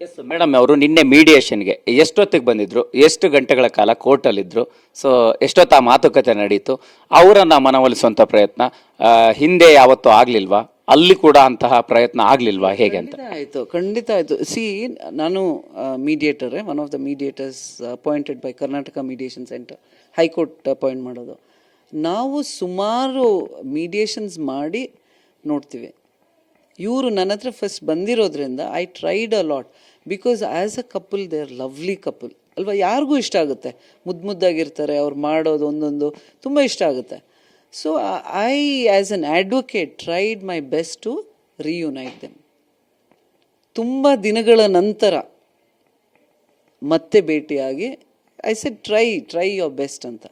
Yes madam ಅವರು ನಿನ್ನೆ ಮೀಡಿಯೇಷನ್ಗೆ ಎಷ್ಟೊತ್ತಿಗೆ ಬಂದಿದ್ರು, ಎಷ್ಟು ಗಂಟೆಗಳ ಕಾಲ ಕೋರ್ಟಲ್ಲಿದ್ದರು, ಸೊ ಎಷ್ಟೊತ್ತು ಆ ಮಾತುಕತೆ ನಡೀತು, ಅವರನ್ನು ಮನವೊಲಿಸುವಂಥ ಪ್ರಯತ್ನ ಹಿಂದೆ ಯಾವತ್ತೂ ಆಗಲಿಲ್ವಾ, ಅಲ್ಲಿ ಕೂಡ ಅಂತಹ ಪ್ರಯತ್ನ ಆಗಲಿಲ್ವಾ, ಹೇಗೆ ಅಂತ? ಖಂಡಿತ ಆಯಿತು. ನಾನು mediator, one of the mediators appointed by Karnataka mediation centre, high court appoint ಮಾಡೋದು. ನಾವು ಸುಮಾರು ಮೀಡಿಯೇಷನ್ಸ್ ಮಾಡಿ ನೋಡ್ತೀವಿ. ಇವರು ನನ್ನ ಹತ್ರ ಫಸ್ಟ್ ಬಂದಿರೋದ್ರಿಂದ I tried a lot, because as a couple they are lovely couple ಅಲ್ವಾ. ಯಾರಿಗೂ ಇಷ್ಟ ಆಗುತ್ತೆ, ಮುದ್ದಾಗಿರ್ತಾರೆ, ಅವ್ರು ಮಾಡೋದು ಒಂದೊಂದು ತುಂಬ ಇಷ್ಟ ಆಗುತ್ತೆ. So I as an advocate tried my best to reunite them. ತುಂಬ ದಿನಗಳ ನಂತರ ಮತ್ತೆ ಭೇಟಿಯಾಗಿ I said try your best ಅಂತ.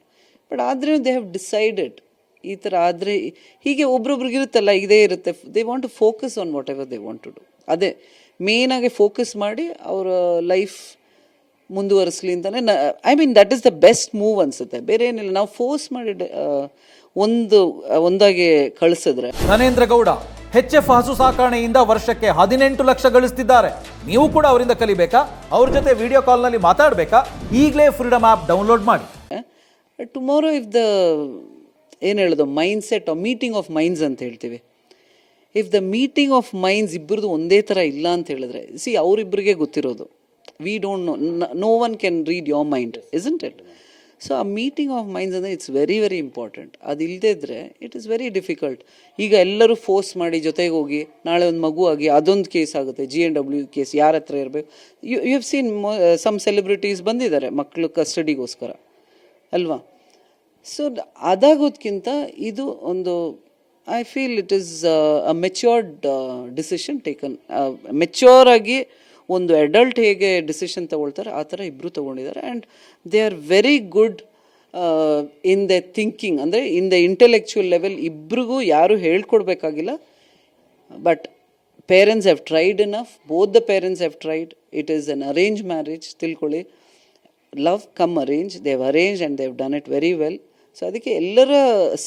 ಬಟ್ ಆದರೆ ದೇ ಹ್ಯಾವ್ ಡಿಸೈಡೆಡ್ ಈ ಥರ ಆದರೆ ಹೀಗೆ ಒಬ್ರೊಬ್ರಿಗಿರುತ್ತಲ್ಲ, ಇದೇ ಇರುತ್ತೆ. They want to focus on whatever they want to do. ಅದೇ ಮೇನಾಗಿ ಫೋಕಸ್ ಮಾಡಿ ಅವರ ಲೈಫ್ ಮುಂದುವರಿಸ್ಲಿ ಅಂತಲೇ I mean that is the best move ಅನಿಸುತ್ತೆ. ಬೇರೆ ಏನಿಲ್ಲ, ನಾವು ಫೋರ್ಸ್ ಮಾಡಿ ಒಂದಾಗಿ ಕಳಿಸಿದ್ರೆ. ನರೇಂದ್ರ ಗೌಡ HF ಹಸು ಸಾಕಾಣೆಯಿಂದ ವರ್ಷಕ್ಕೆ 18 ಲಕ್ಷ ಗಳಿಸ್ತಿದ್ದಾರೆ. ನೀವು ಕೂಡ ಅವರಿಂದ ಕಲಿಬೇಕಾ? ಅವ್ರ ಜೊತೆ ವಿಡಿಯೋ ಕಾಲ್ನಲ್ಲಿ ಮಾತಾಡಬೇಕಾ? ಈಗಲೇ ಫ್ರೀಡಮ್ ಆ್ಯಪ್ ಡೌನ್ಲೋಡ್ ಮಾಡಿ. ಟುಮಾರೋ ಇಫ್ ದ ಏನು ಹೇಳೋದು, mind set meeting of minds ಅಂತ ಹೇಳ್ತೀವಿ. If the meeting of minds ಇಬ್ಬರದು ಒಂದೇ ಥರ ಇಲ್ಲ ಅಂತ ಹೇಳಿದ್ರೆ, ಅವರಿಬ್ಬರಿಗೆ ಗೊತ್ತಿರೋದು, we don't know one can read your mind, isn't it? So ಆ ಮೀಟಿಂಗ್ ಆಫ್ ಮೈಂಡ್ಸ್ ಅಂದರೆ ಇಟ್ಸ್ ವೆರಿ ವೆರಿ ಇಂಪಾರ್ಟೆಂಟ್. ಅದು ಇಲ್ಲದೇ ಇದ್ದರೆ ಇಟ್ ಇಸ್ ವೆರಿ ಡಿಫಿಕಲ್ಟ್. ಈಗ ಎಲ್ಲರೂ ಫೋರ್ಸ್ ಮಾಡಿ ಜೊತೆಗೆ ಹೋಗಿ ನಾಳೆ ಒಂದು ಮಗು ಆಗಿ ಅದೊಂದು ಕೇಸ್ ಆಗುತ್ತೆ, GNW ಕೇಸ್, ಯಾರ ಹತ್ರ ಇರಬೇಕು. You have seen some celebrities ಬಂದಿದ್ದಾರೆ ಮಕ್ಕಳು ಕಸ್ಟಡಿಗೋಸ್ಕರ ಅಲ್ವಾ. ಸೊ ಅದಾಗೋದ್ಕಿಂತ ಇದು ಒಂದು I feel it is a matured decision taken. Mature ಆಗಿ ಒಂದು ಅಡಲ್ಟ್ ಹೇಗೆ ಡಿಸಿಷನ್ ತಗೊಳ್ತಾರೆ ಆ ಥರ ಇಬ್ಬರು ತೊಗೊಂಡಿದ್ದಾರೆ. And they are very good in the thinking, ಅಂದರೆ ಇನ್ ದ ಇಂಟೆಲೆಕ್ಚುಯಲ್ ಲೆವೆಲ್. ಇಬ್ರಿಗೂ ಯಾರೂ ಹೇಳ್ಕೊಡ್ಬೇಕಾಗಿಲ್ಲ. But parents have tried enough, both the parents have tried. It is an arrange marriage, ತಿಳ್ಕೊಳ್ಳಿ. Love come arrange, they have arrange and they have done it very well. So ಅದಕ್ಕೆ ಎಲ್ಲರ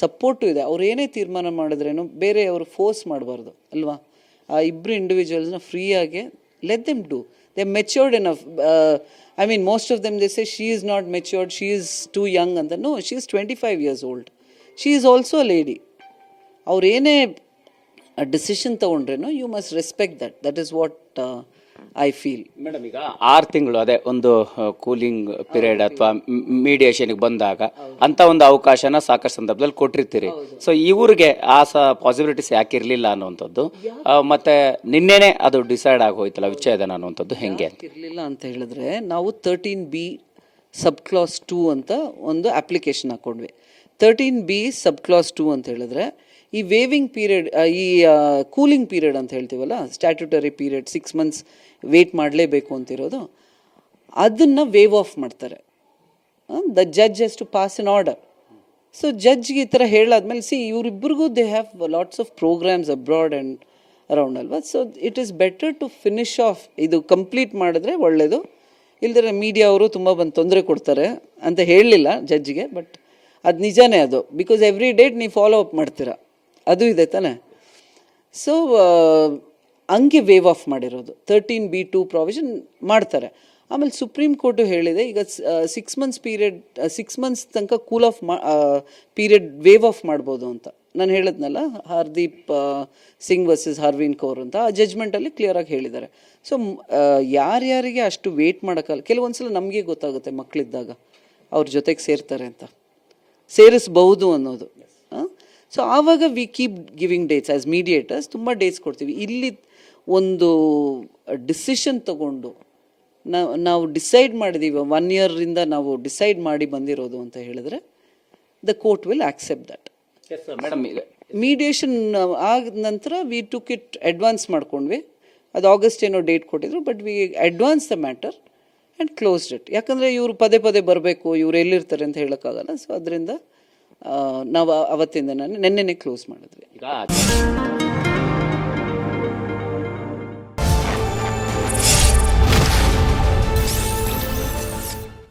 support ಇದೆ. ಅವ್ರು ಏನೇ ತೀರ್ಮಾನ ಮಾಡಿದ್ರೇನು ಬೇರೆ ಅವರು ಫೋರ್ಸ್ ಮಾಡಬಾರ್ದು ಅಲ್ವಾ. ಆ ಇಬ್ಬರು ಇಂಡಿವಿಜುವಲ್ಸ್ನ ಫ್ರೀಯಾಗಿ let them do. They're matured enough. I mean, most of them, they say she is not matured, she is too young. And no, she is 25 years old. She is also a lady. ಅವ್ರು ಏನೇ decision ತಗೊಂಡ್ರೇನೋ you must respect that. That is what I feel. Madam, ಈಗ 6 ತಿಂಗಳು ಅದೇ ಒಂದು cooling period ಅಥವಾ ಮೀಡಿಯೇಷನ್ಗೆ ಬಂದಾಗ ಅಂತ ಒಂದು ಅವಕಾಶನ ಸಾಕಷ್ಟು ಸಂದರ್ಭದಲ್ಲಿ ಕೊಟ್ಟಿರ್ತೀರಿ. ಸೊ ಇವ್ರಿಗೆ ಆ ಪಾಸಿಬಿಲಿಟೀಸ್ ಯಾಕೆ ಇರಲಿಲ್ಲ ಅನ್ನುವಂಥದ್ದು, ಮತ್ತೆ ನಿನ್ನೆನೆ ಅದು ಡಿಸೈಡ್ ಆಗಿ ಹೋಯ್ತಲ್ಲ ವಿಚ್ಛೇದನ ಅನ್ನುವಂಥದ್ದು, ಹೆಂಗೆ ಇರಲಿಲ್ಲ ಅಂತ ಹೇಳಿದ್ರೆ, ನಾವು 13B ಸಬ್ ಕ್ಲಾಸ್ 2 ಅಂತ ಒಂದು ಅಪ್ಲಿಕೇಶನ್ ಹಾಕೊಂಡ್ವಿ. 13B ಸಬ್ ಕ್ಲಾಸ್ 2 ಅಂತ ಹೇಳಿದ್ರೆ ಈ ವೇವಿಂಗ್ ಪೀರಿಯಡ್, ಈ ಕೂಲಿಂಗ್ ಪೀರಿಯಡ್ ಅಂತ ಹೇಳ್ತೀವಲ್ಲ, ಸ್ಟ್ಯಾಟ್ಯೂಟರಿ ಪೀರಿಯಡ್ 6 months ವೇಟ್ ಮಾಡಲೇಬೇಕು ಅಂತಿರೋದು, ಅದನ್ನು ವೇವ್ ಆಫ್ ಮಾಡ್ತಾರೆ. The judge has to pass an order. So ಜಡ್ಜ್ಗೆ ಈ ಥರ ಹೇಳಾದ್ಮೇಲೆ ಇವರಿಬ್ಬರಿಗೂ they have lots of programmes abroad and around ಅಲ್ವಾ. So it is better to finish off, ಇದು ಕಂಪ್ಲೀಟ್ ಮಾಡಿದ್ರೆ ಒಳ್ಳೆಯದು. ಇಲ್ದಿರ ಮೀಡಿಯಾ ಅವರು ತುಂಬ ಬಂದು ತೊಂದರೆ ಕೊಡ್ತಾರೆ ಅಂತ ಹೇಳಲಿಲ್ಲ ಜಡ್ಜ್ಗೆ. ಬಟ್ ಅದು ನಿಜಾನೇ ಅದು, ಬಿಕಾಸ್ ಎವ್ರಿ ಡೇಟ್ ನೀವು ಫಾಲೋ ಅಪ್ ಮಾಡ್ತೀರಾ, ಅದು ಇದೆ ತಾನೆ. ಸೊ ಹಂಗೆ ವೇವ್ ಆಫ್ ಮಾಡಿರೋದು 13B2 ಪ್ರಾವಿಷನ್ ಮಾಡ್ತಾರೆ. ಆಮೇಲೆ ಸುಪ್ರೀಂ ಕೋರ್ಟು ಹೇಳಿದೆ, ಈಗ 6 months ಪೀರಿಯಡ್, 6 months ತನಕ cool of period wave of ಮಾಡ್ಬೋದು ಅಂತ. ನಾನು ಹೇಳಿದ್ನಲ್ಲ, ಹರ್ದೀಪ್ ಸಿಂಗ್ ವರ್ಸಸ್ ಹರ್ವೀನ್ ಕೌರ್ ಅಂತ, ಆ ಜಜ್ಮೆಂಟಲ್ಲಿ ಕ್ಲಿಯರಾಗಿ ಹೇಳಿದ್ದಾರೆ. ಸೊ ಯಾರ್ಯಾರಿಗೆ ಅಷ್ಟು ವೇಟ್ ಮಾಡೋಕ್ಕಲ್ಲ, ಕೆಲವೊಂದ್ಸಲ ನಮಗೆ ಗೊತ್ತಾಗುತ್ತೆ ಮಕ್ಕಳಿದ್ದಾಗ ಅವ್ರ ಜೊತೆಗೆ ಸೇರ್ತಾರೆ ಅಂತ, ಸೇರಿಸ್ಬಹುದು ಅನ್ನೋದು. ಸೊ ಆವಾಗ we keep giving dates as mediators. ತುಂಬ ಡೇಟ್ಸ್ ಕೊಡ್ತೀವಿ. ಇಲ್ಲಿ ಒಂದು ಡಿಸಿಷನ್ ತಗೊಂಡು ನಾವು ಡಿಸೈಡ್ ಮಾಡಿದ್ದೀವಿ, 1 yearರಿಂದ ನಾವು ಡಿಸೈಡ್ ಮಾಡಿ ಬಂದಿರೋದು ಅಂತ ಹೇಳಿದ್ರೆ the court will accept that. Madam, mediation ಆದ ನಂತರ ವಿ ಟುಕ್ ಇಟ್ ಅಡ್ವಾನ್ಸ್ ಮಾಡ್ಕೊಂಡ್ವಿ. ಅದು ಆಗಸ್ಟ್ ಏನೋ ಡೇಟ್ ಕೊಟ್ಟಿದ್ರು, but we advance the matter and closed it. ಯಾಕಂದರೆ ಇವರು ಪದೇ ಪದೇ ಬರಬೇಕು, ಇವ್ರು ಎಲ್ಲಿರ್ತಾರೆ ಅಂತ ಹೇಳೋಕ್ಕಾಗಲ್ಲ. ಸೊ ಅದರಿಂದ ನಾವು ಅವತ್ತಿಂದ ನೆನ್ನೆನೇ ಕ್ಲೋಸ್ ಮಾಡಿದ್ವಿ. ಈಗ